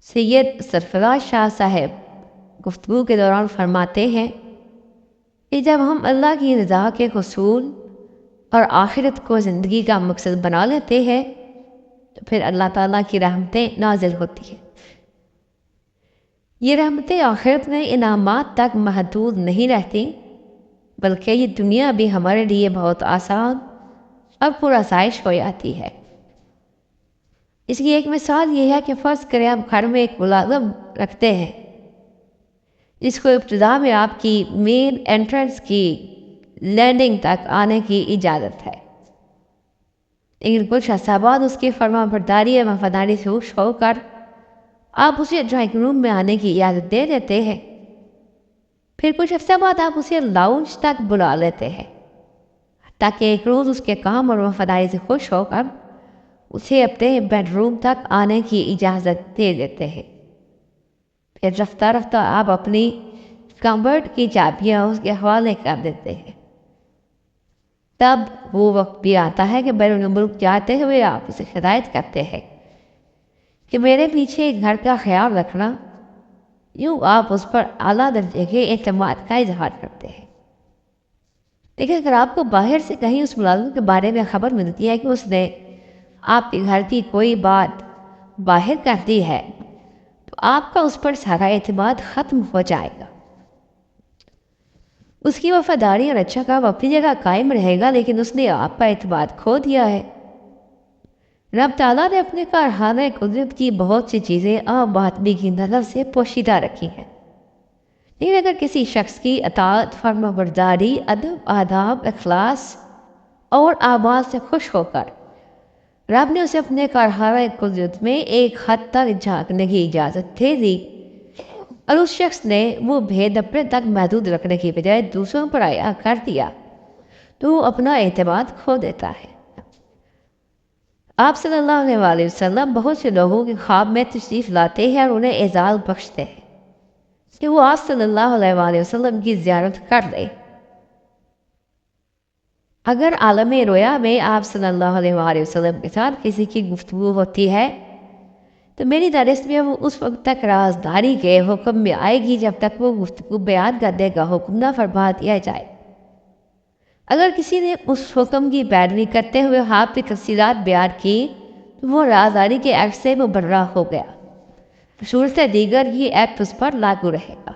سید سرفراز شاہ صاحب گفتگو کے دوران فرماتے ہیں کہ جب ہم اللہ کی رضا کے حصول اور آخرت کو زندگی کا مقصد بنا لیتے ہیں تو پھر اللہ تعالیٰ کی رحمتیں نازل ہوتی ہیں۔ یہ رحمتیں آخرت میں انعامات تک محدود نہیں رہتی، بلکہ یہ دنیا بھی ہمارے لیے بہت آسان اور پرآسائش ہو جاتی ہے۔ اس کی ایک مثال یہ ہے کہ فرض کریں آپ گھر میں ایک ملازم رکھتے ہیں جس کو ابتدا میں آپ کی مین انٹرنس کی لینڈنگ تک آنے کی اجازت ہے، لیکن کچھ عرصہ بعد اس کی فرما برداری اور وفاداری سے خوش ہو کر آپ اسے ڈرائنگ روم میں آنے کی اجازت دے دیتے ہیں۔ پھر کچھ عرصہ بعد آپ اسے لاؤنج تک بلا لیتے ہیں تاکہ ایک روز اس کے کام اور وفاداری سے خوش ہو کر اسے اپنے بیڈ روم تک آنے کی اجازت دے دیتے ہیں۔ پھر رفتہ رفتہ آپ اپنی کمبرڈ کی چابیاں اس کے حوالے کر دیتے ہیں۔ تب وہ وقت بھی آتا ہے کہ بیرون ملک جاتے ہوئے آپ اسے ہدایت کرتے ہیں کہ میرے پیچھے گھر کا خیال رکھنا، یوں آپ اس پر اعلیٰ درجے کے اعتماد کا اظہار کرتے ہیں۔ لیکن اگر آپ کو باہر سے کہیں اس ملازم کے بارے میں خبر ملتی ہے کہ اس نے آپ کے گھر کی کوئی بات باہر کر دی ہے تو آپ کا اس پر سارا اعتماد ختم ہو جائے گا۔ اس کی وفاداری اور اچھا کام اپنی جگہ قائم رہے گا، لیکن اس نے آپ کا اعتماد کھو دیا ہے۔ رب تعالیٰ نے اپنے کارخانہ قدرت کی بہت سی چیزیں عام آدمی کی نظر سے پوشیدہ رکھی ہیں، لیکن اگر کسی شخص کی اطاعت، فرما برداری، ادب، آداب، اخلاص اور اعمال سے خوش ہو کر رب نے اسے اپنے کارخانہ قدرت میں ایک حد تک جھانکنے کی اجازت دے دی اور اس شخص نے وہ بھید اپنے تک محدود رکھنے کی بجائے دوسروں پر عیاں کر دیا تو وہ اپنا اعتماد کھو دیتا ہے۔ آپ صلی اللہ علیہ وسلم بہت سے لوگوں کے خواب میں تشریف لاتے ہیں اور انہیں اعزاز بخشتے ہیں کہ وہ آپ صلی اللہ علیہ وسلم کی زیارت کر لیں۔ اگر عالم رویا میں آپ صلی اللہ علیہ وسلم کے ساتھ کسی کی گفتگو ہوتی ہے تو میری دانست میں وہ اس وقت تک رازداری کے حکم میں آئے گی جب تک وہ گفتگو بیان کرنے کا حکم نہ فرما دیا جائے۔ اگر کسی نے اس حکم کی پیروی کرتے ہوئے آپ کی تفصیلات بیان کی تو وہ رازداری کے ایکٹ سے مبرہ ہو گیا، صورت دیگر ہی ایکٹ اس پر لاگو رہے گا۔